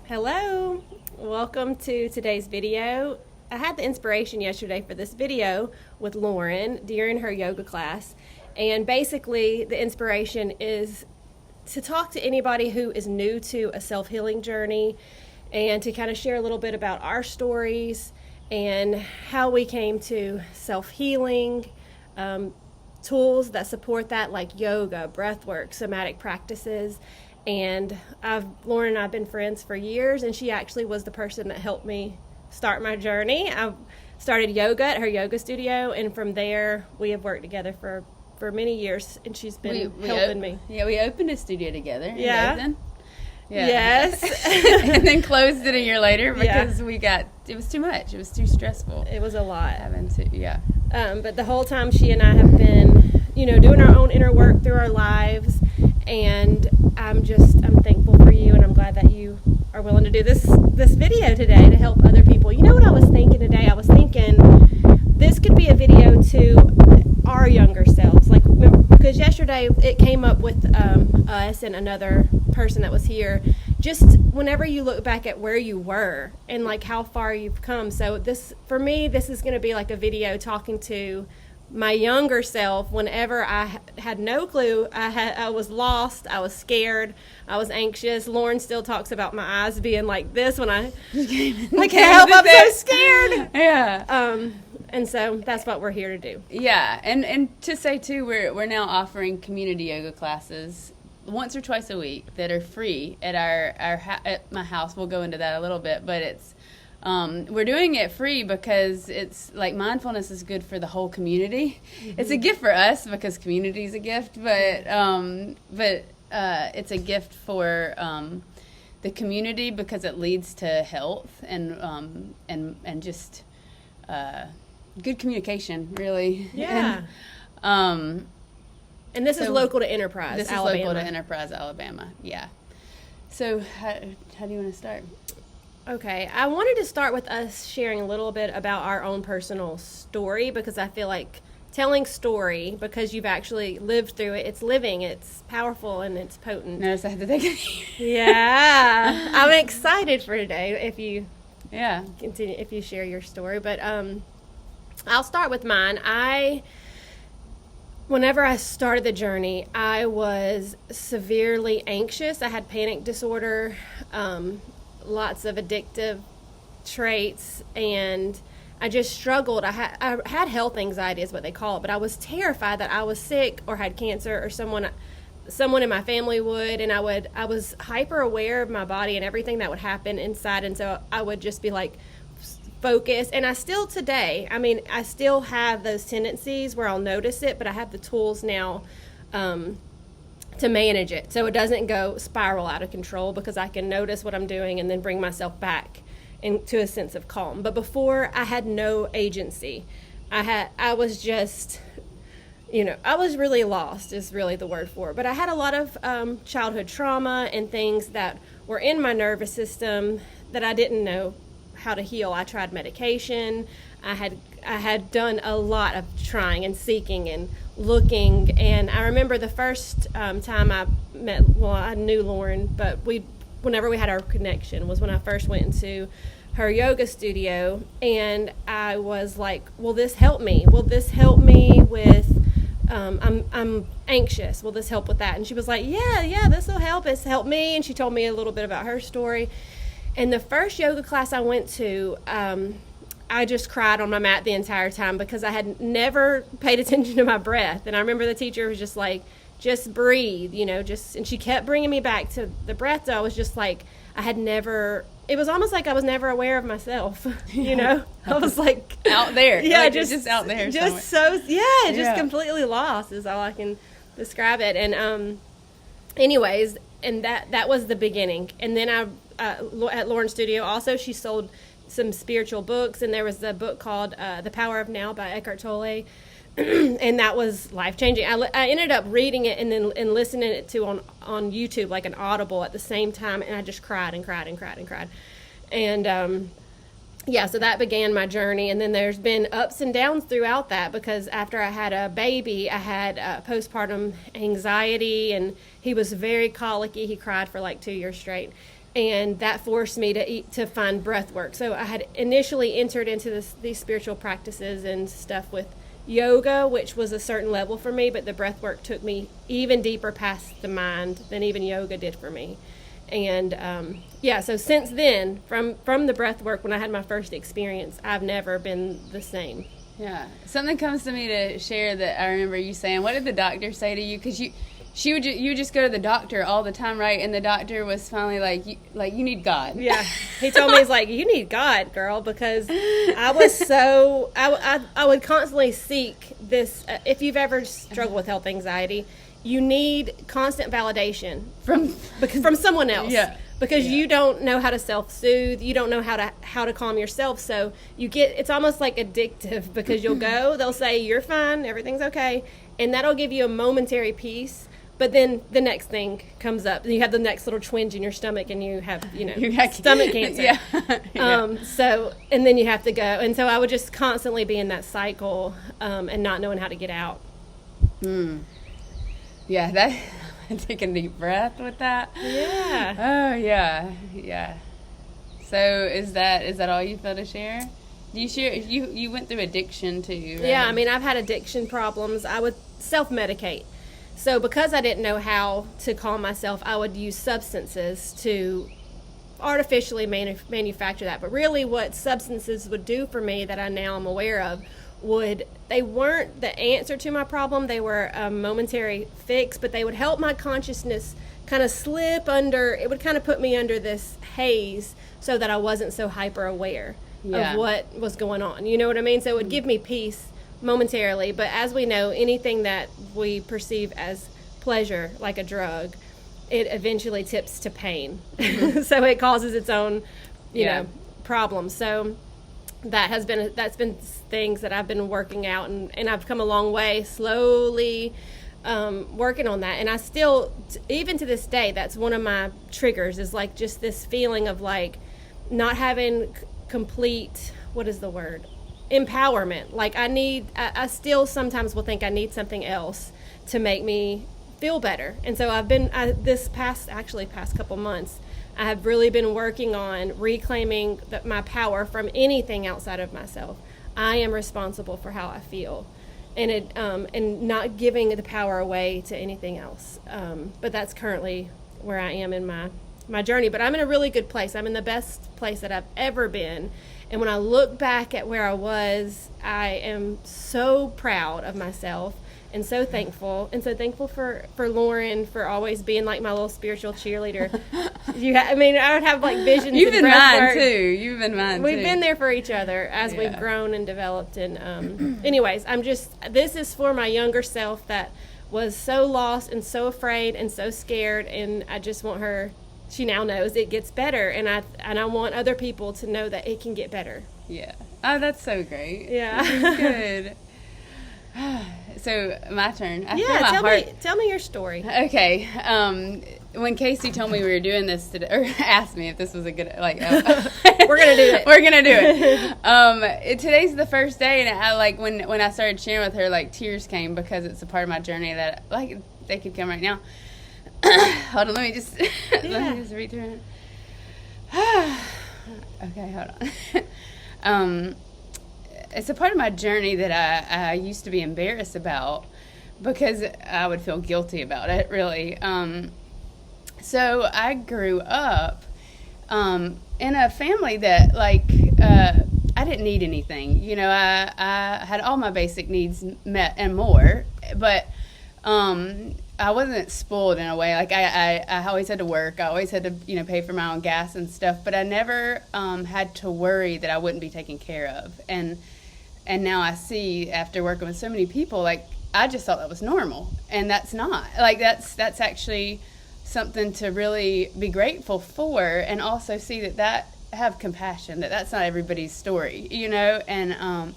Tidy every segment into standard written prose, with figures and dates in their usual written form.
Hello, welcome to today's video. I had the inspiration yesterday for this video with Lauren during her yoga class, and basically the inspiration is to talk to anybody who is new to a self-healing journey and to kind of share a little bit about our stories and how we came to self-healing, tools that support that, like yoga, breath work, somatic practices. And Lauren and I have been friends for years, and she actually was the person that helped me start my journey. I started yoga at her yoga studio, and from there we have worked together for many years, and she's been helping me. Yeah, we opened a studio together in Yeah. Dothan. Yeah. Yes. And then closed it a year later because it was too much. It was too stressful. It was a lot. But the whole time she and I have been, doing our own inner work through our lives, and I'm thankful for you, and I'm glad that you are willing to do this video today to help other people. You know what I was thinking today? I was thinking this could be a video to our younger selves, because yesterday it came up with us and another person that was here. Just whenever you look back at where you were and like how far you've come. So for me, this is going to be like a video talking to my younger self whenever I had no clue. I was lost, I was scared, I was anxious. Lauren still talks about my eyes being like this when I can't help, I'm so scared. Yeah. And so that's what we're here to do. Yeah, and to say too, we're now offering community yoga classes once or twice a week that are free at at my house. We'll go into that a little bit, but it's we're doing it free because it's like mindfulness is good for the whole community. Mm-hmm. It's a gift for us because community is a gift, but it's a gift for the community because it leads to health and just good communication, really. Yeah. And this is local to Enterprise, this Alabama. This is local to Enterprise, Alabama. Yeah. So how do you want to start? Okay, I wanted to start with us sharing a little bit about our own personal story, because I feel like telling story, because you've actually lived through it, it's living, it's powerful, and it's potent. Notice I had to take it. Yeah, I'm excited for today if you continue, if you share your story. But I'll start with mine. Whenever I started the journey, I was severely anxious. I had panic disorder, lots of addictive traits, and I just struggled. I had health anxiety is what they call it, but I was terrified that I was sick or had cancer or someone in my family would, and I was hyper aware of my body and everything that would happen inside, and so I would just be like focused. And I still today, I still have those tendencies where I'll notice it, but I have the tools now to manage it so it doesn't go spiral out of control, because I can notice what I'm doing and then bring myself back into a sense of calm. But before, I had no agency. I was just, I was really lost is really the word for it. But I had a lot of childhood trauma and things that were in my nervous system that I didn't know how to heal. I tried medication. I had done a lot of trying and seeking and looking, and I remember the first time I knew Lauren, but whenever we had our connection was when I first went into her yoga studio, and I was like, will this help me? Will this help me with, I'm anxious, will this help with that? And she was like, yeah, this will help. It's helped me. And she told me a little bit about her story. And the first yoga class I went to, I just cried on my mat the entire time because I had never paid attention to my breath. And I remember the teacher was just like, just breathe, and she kept bringing me back to the breath. So I was just like, it was almost like I was never aware of myself, I was like out there. Yeah, like just out there. Just just completely lost is all I can describe it. And anyways, and that was the beginning. And then at Lauren's studio also, she sold some spiritual books, and there was a book called The Power of Now by Eckhart Tolle, and that was life-changing. I ended up reading it and listening it to on YouTube, like an Audible at the same time, and I just cried and cried and cried and cried. And so that began my journey. And then there's been ups and downs throughout that, because after I had a baby, I had postpartum anxiety, and he was very colicky. He cried for like 2 years straight. and that forced me to find breath work. So I had initially entered into these spiritual practices and stuff with yoga, which was a certain level for me, but the breath work took me even deeper past the mind than even yoga did for me. And so since then, from the breath work, when I had my first experience, I've never been the same. Yeah. Something comes to me to share that I remember you saying. What did the doctor say to you? Because you would just go to the doctor all the time, right? And the doctor was finally like, you need God. Yeah. He told me, he's like, you need God, girl, because I was so, I would constantly seek this. If you've ever struggled with health anxiety, you need constant validation from someone else. Yeah. Because you don't know how to self-soothe, you don't know how to calm yourself, so it's almost like addictive, because you'll go, they'll say you're fine, everything's okay, and that'll give you a momentary peace, but then the next thing comes up, and you have the next little twinge in your stomach, and you have stomach cancer. Yeah. So and then you have to go, and so I would just constantly be in that cycle, and not knowing how to get out. Yeah, that. Take a deep breath with that. Yeah. Oh yeah. So is that all you feel to share? You went through addiction too, right? Yeah, I mean, I've had addiction problems. I would self-medicate. So because I didn't know how to calm myself, I would use substances to artificially manufacture that. But really what substances would do for me, that I now am aware of, they weren't the answer to my problem. They were a momentary fix, but they would help my consciousness kind of slip under. It would kind of put me under this haze so that I wasn't so hyper aware of what was going on. You know what I mean? So it would give me peace momentarily. But as we know, anything that we perceive as pleasure, like a drug, it eventually tips to pain. So it causes its own, you know, problems. So that's been things that I've been working out, and I've come a long way slowly working on that. And I still, even to this day, that's one of my triggers, is like just this feeling of like not having complete, what is the word, empowerment. Like I still sometimes will think I need something else to make me feel better. And so this past couple months, I have really been working on reclaiming my power from anything outside of myself. I am responsible for how I feel, and not giving the power away to anything else. But that's currently where I am in my journey. But I'm in a really good place. I'm in the best place that I've ever been. And when I look back at where I was, I am so proud of myself. And so thankful for Lauren for always being like my little spiritual cheerleader. I would have like visions. You've been mine too. We've been there for each other as we've grown and developed. And anyways, this is for my younger self that was so lost and so afraid and so scared. And I just want her. She now knows it gets better, and I want other people to know that it can get better. Yeah. Oh, that's so great. Yeah. Good. So my turn. Tell me your story. Okay. When Casey told me we were doing this today, or asked me if this was a good, we're gonna do it. We're gonna do it. Today's the first day, and I when I started sharing with her, like tears came, because it's a part of my journey that they could come right now. Hold on, let me just read through it. Okay, hold on. It's a part of my journey that I used to be embarrassed about, because I would feel guilty about it, really. So I grew up in a family that, I didn't need anything. You know, I had all my basic needs met and more, but I wasn't spoiled in a way. Like I always had to work. I always had to, pay for my own gas and stuff, but I never had to worry that I wouldn't be taken care of. And now I see, after working with so many people, I just thought that was normal, and that's not. That's actually something to really be grateful for, and also see that have compassion, that's not everybody's story, and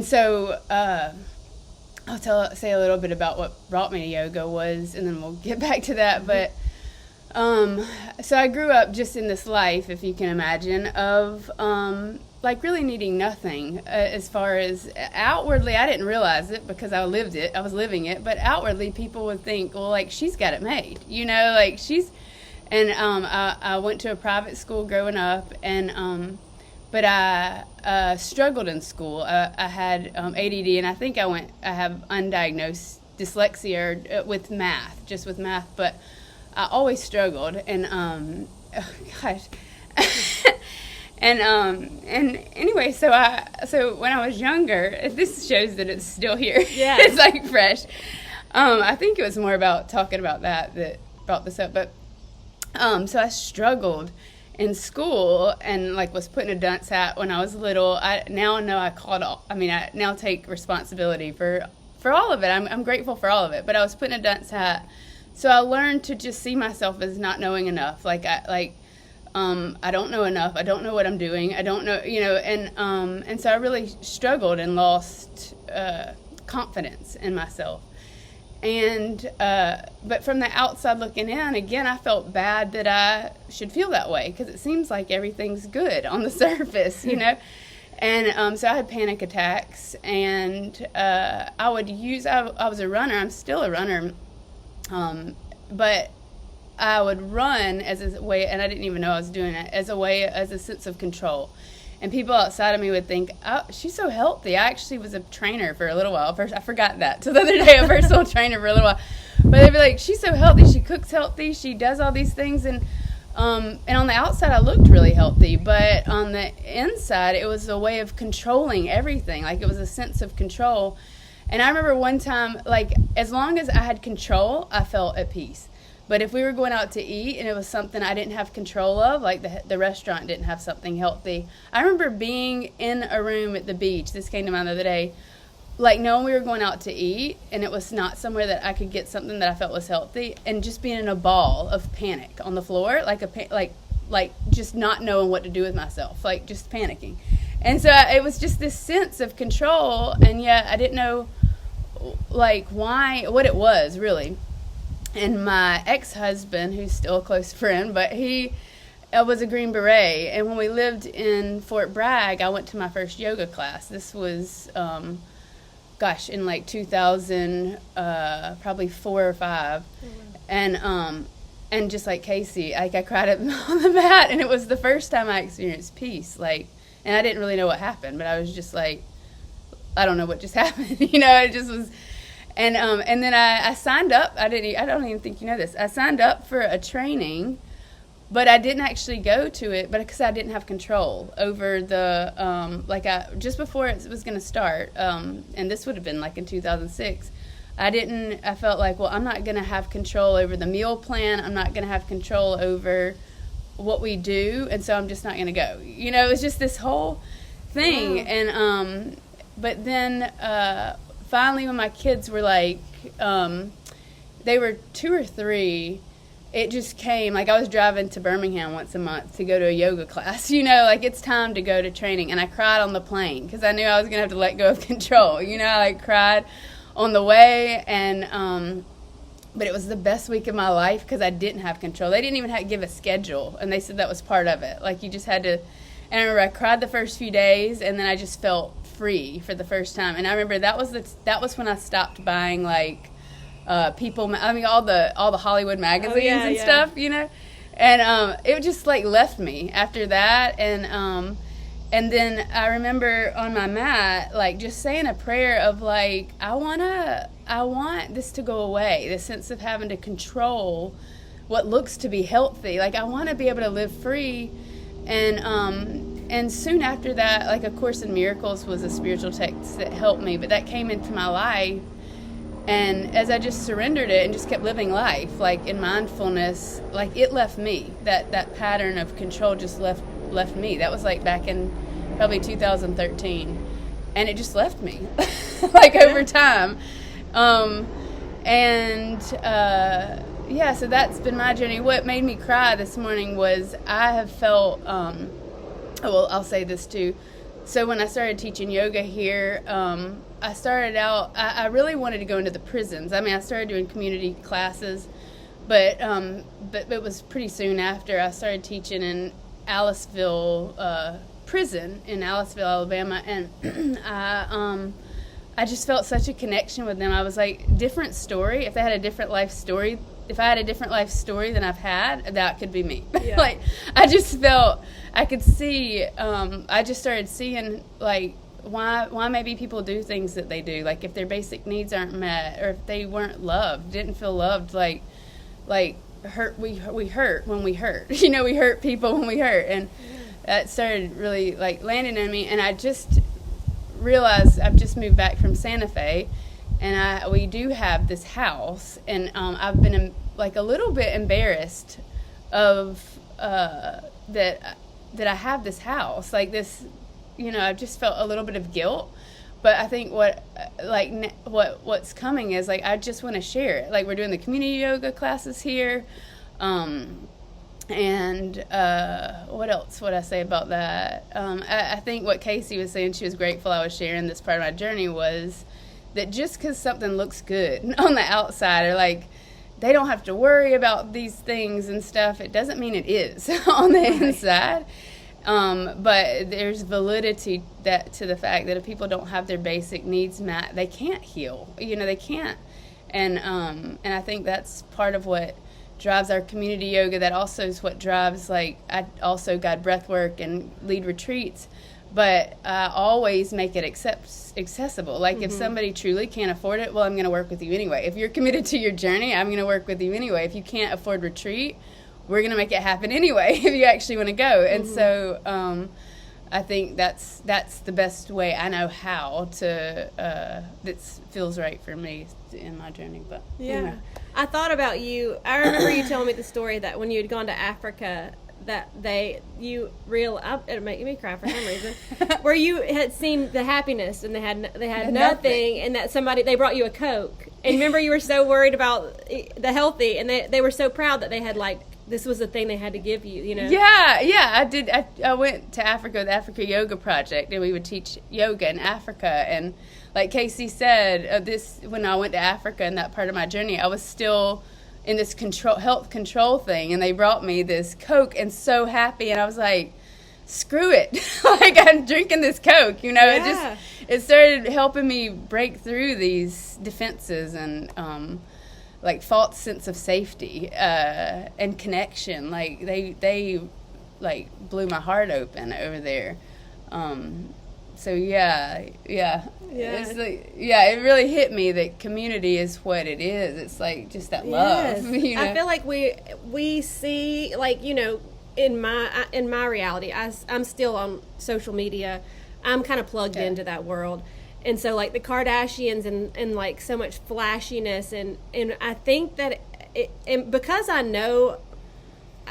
so I'll say a little bit about what brought me to yoga was, and then we'll get back to that. But so I grew up just in this life, if you can imagine, of really needing nothing, as far as outwardly. I didn't realize it because I was living it, but outwardly people would think, well, she's got it made, And I went to a private school growing up, and but I struggled in school. I had ADD, and I think I have undiagnosed dyslexia with math, just with math. But I always struggled, and oh gosh. And anyway, so when I was younger, this shows that it's still here. Yeah. It's like fresh. I think it was more about talking about that brought this up. But so I struggled in school and like was put in a dunce hat when I was little. I now know I now take responsibility for all of it. I'm grateful for all of it. But I was put in a dunce hat, so I learned to just see myself as not knowing enough. I don't know enough. I don't know what I'm doing. I don't know, and so I really struggled and lost confidence in myself. And but from the outside looking in, again, I felt bad that I should feel that way because it seems like everything's good on the surface, And so I had panic attacks, and I was a runner. I'm still a runner, but I would run as a way, and I didn't even know I was doing it, as a sense of control. And people outside of me would think, oh, she's so healthy. I actually was a trainer for a little while. First, I forgot that. So the other day, a personal trainer for a little while. But they'd be like, she's so healthy. She cooks healthy. She does all these things. And on the outside, I looked really healthy. But on the inside, it was a way of controlling everything. Like, it was a sense of control. And I remember one time, like, as long as I had control, I felt at peace. But if we were going out to eat and it was something I didn't have control of, like the restaurant didn't have something healthy. I remember being in a room at the beach, this came to mind the other day, like knowing we were going out to eat and it was not somewhere that I could get something that I felt was healthy, and just being in a ball of panic on the floor, like just not knowing what to do with myself, like just panicking. And so it was just this sense of control, and yet I didn't know like what it was really. And my ex-husband, who's still a close friend, but he was a Green Beret. And when we lived in Fort Bragg, I went to my first yoga class. This was, in like 2000, probably 4 or 5. Mm-hmm. And just like Casey, I cried on the mat. And it was the first time I experienced peace. And I didn't really know what happened, but I was just like, I don't know what just happened. It just was. And then I signed up. I don't even think you know this. I signed up for a training, but I didn't actually go to it, but because I didn't have control over the just before it was going to start. And this would have been like in 2006. I felt like, well, I'm not going to have control over the meal plan. I'm not going to have control over what we do, and so I'm just not going to go. It was just this whole thing. Wow. And but then. Finally, when my kids were they were 2 or 3, it just came. Like, I was driving to Birmingham once a month to go to a yoga class, it's time to go to training. And I cried on the plane because I knew I was going to have to let go of control. I cried on the way, and but it was the best week of my life because I didn't have control. They didn't even have to give a schedule, and they said that was part of it. Like, you just had to. And I remember I cried the first few days, and then I just felt free for the first time. And I remember that was when I stopped buying all the Hollywood magazines stuff, and it just left me after that. And then I remember on my mat just saying a prayer of I want this to go away, the sense of having to control what looks to be healthy. I want to be able to live free. And soon after that, A Course in Miracles was a spiritual text that helped me, but that came into my life. And as I just surrendered it and just kept living life, in mindfulness, it left me. That pattern of control just left me. That was back in probably 2013. And it just left me, over time. So that's been my journey. What made me cry this morning was I have felt... I'll say this too. So when I started teaching yoga here, I started out, I really wanted to go into the prisons. I started doing community classes, but it was pretty soon after I started teaching in Aliceville prison in Aliceville, Alabama, and I just felt such a connection with them. I was different story. If they had a different life story if I had a different life story than I've had, that could be me. Yeah. Like, I just felt, I could see, I just started seeing, like, why maybe people do things that they do. Like, if their basic needs aren't met, or if they weren't loved, didn't feel loved, like hurt, we hurt when we hurt. You know, we hurt people when we hurt. And that started really, like, landing in me. And I just realized I've just moved back from Santa Fe, and we do have this house, and I've been like a little bit embarrassed of that I have this house, like this, you know. I've just felt a little bit of guilt, but I think what's coming is, like, I just want to share it. Like, we're doing the community yoga classes here, and what else would I say about that? I think what Casey was saying, she was grateful I was sharing this part of my journey, was that just because something looks good on the outside, or like they don't have to worry about these things and stuff, it doesn't mean it is on the inside. But there's validity to the fact that if people don't have their basic needs met, they can't heal. You know, they can't. And I think that's part of what drives our community yoga. That also is what drives, like, I also guide breath work and lead retreats. But I always make it accessible. Like, if somebody truly can't afford it, well, I'm going to work with you anyway. If you're committed to your journey, I'm going to work with you anyway. If you can't afford retreat, we're going to make it happen anyway if you actually want to go. And so I think that's the best way I know how to, that feels right for me in my journey. But anyway. I thought about you. I remember you telling me the story that when you had gone to Africa, that it'll make me cry for some reason, where you had seen the happiness and they had nothing, and that they brought you a Coke, and remember you were so worried about the healthy, and they were so proud that they had, like, this was the thing they had to give you, you know. I did. I went to Africa with the Africa Yoga Project, and we would teach yoga in Africa. And like Casey said, when I went to Africa in that part of my journey, I was still in this health control thing, and they brought me this Coke, and so happy, and I was like, screw it. Like, I'm drinking this Coke, you know. It started helping me break through these defenses and like false sense of safety and connection. Like, they like blew my heart open over there. So it's like, it really hit me that community is what it is. It's like just that love. You know? I feel like we see, like, you know, in my reality, I'm still on social media. I'm kind of plugged into that world, and so, like, the Kardashians and like so much flashiness, and I think that and because I know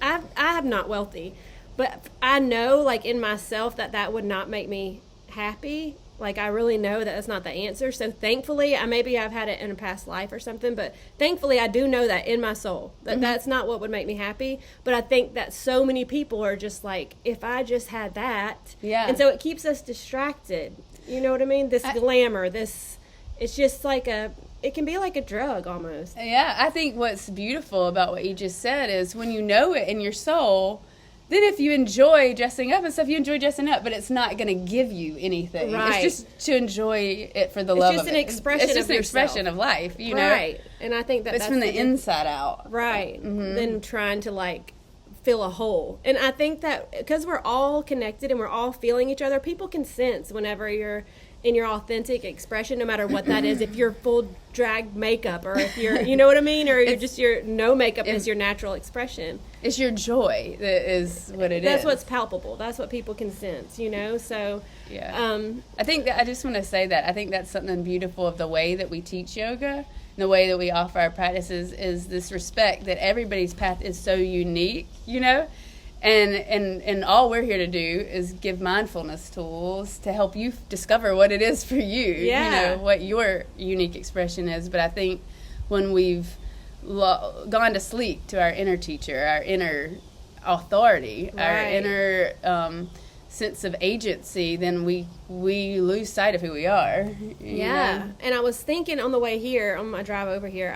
I'm not wealthy, but I know, like, in myself that would not make me happy. Like, I really know that that's not the answer. So thankfully, maybe I've had it in a past life or something, but thankfully I do know that in my soul that that's not what would make me happy. But I think that so many people are just like, if I just had that. And so it keeps us distracted. You know what I mean? This glamour, it's just like it can be like a drug almost. Yeah, I think what's beautiful about what you just said is when you know it in your soul, then if you enjoy dressing up and stuff, you enjoy dressing up, but it's not going to give you anything. Right. It's just to enjoy it for the love of it. It's just an expression of yourself. It's just an expression of life, you know? Right. And I think that's from the inside out. Right. Then trying to, like, fill a hole. And I think that because we're all connected and we're all feeling each other, people can sense whenever you're in your authentic expression, no matter what that is. If you're full drag makeup, or if you're, you know what I mean, or you're just your no makeup is your natural expression. It's your joy that is what it is. That's what's palpable. That's what people can sense, you know. So I think that I just want to say that I think that's something beautiful of the way that we teach yoga, and the way that we offer our practices, is this respect that everybody's path is so unique, you know. And all we're here to do is give mindfulness tools to help you discover what it is for you, you know, what your unique expression is. But I think when we've gone to sleep to our inner teacher, our inner authority, our inner sense of agency, then we lose sight of who we are. You know? And I was thinking on the way here, on my drive over here,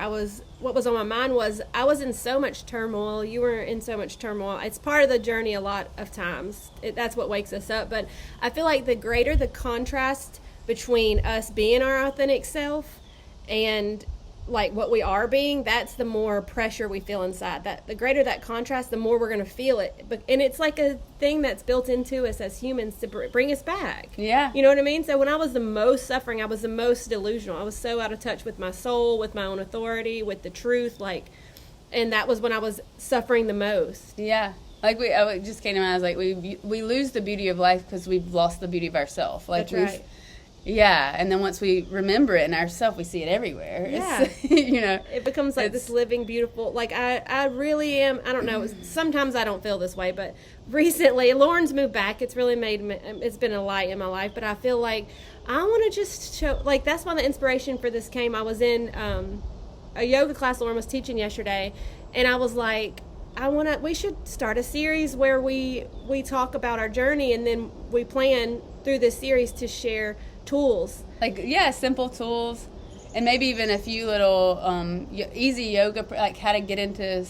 what was on my mind was I was in so much turmoil. You were in so much turmoil. It's part of the journey a lot of times. That's what wakes us up. But I feel like the greater the contrast between us being our authentic self and like what we are being, that's the more pressure we feel inside. That the greater that contrast, the more we're going to feel it. And it's like a thing that's built into us as humans to bring us back. Yeah. You know what I mean? So when I was the most suffering, I was the most delusional. I was so out of touch with my soul, with my own authority, with the truth, like, and that was when I was suffering the most. Yeah. Like I just came to mind. I was like, we lose the beauty of life because we've lost the beauty of ourselves. Like That's right. Yeah, and then once we remember it in ourselves, we see it everywhere. Yeah. It's, it becomes like this living, beautiful, like I really am, I don't know, sometimes I don't feel this way, but recently, Lauren's moved back, it's really it's been a light in my life, but I feel like I want to just show, like that's why the inspiration for this came. I was in a yoga class Lauren was teaching yesterday, and I was like, we should start a series where we talk about our journey, and then we plan through this series to share tools, like simple tools, and maybe even a few little easy yoga, like how to get into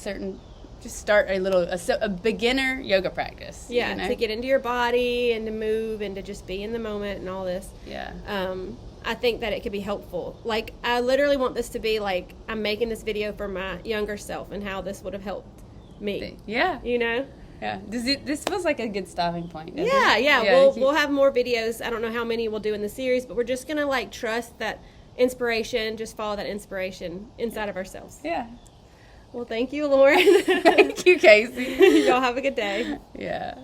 just start a beginner yoga practice. To get into your body and to move and to just be in the moment and all this. I think that it could be helpful. Like I literally want this to be like I'm making this video for my younger self and how this would have helped me. Yeah. Yeah. This feels like a good stopping point. Yeah. We'll have more videos. I don't know how many we'll do in the series, but we're just gonna like trust that inspiration, just follow that inspiration inside of ourselves. Yeah. Well, thank you, Lauren. Thank you, Casey. Y'all have a good day. Yeah.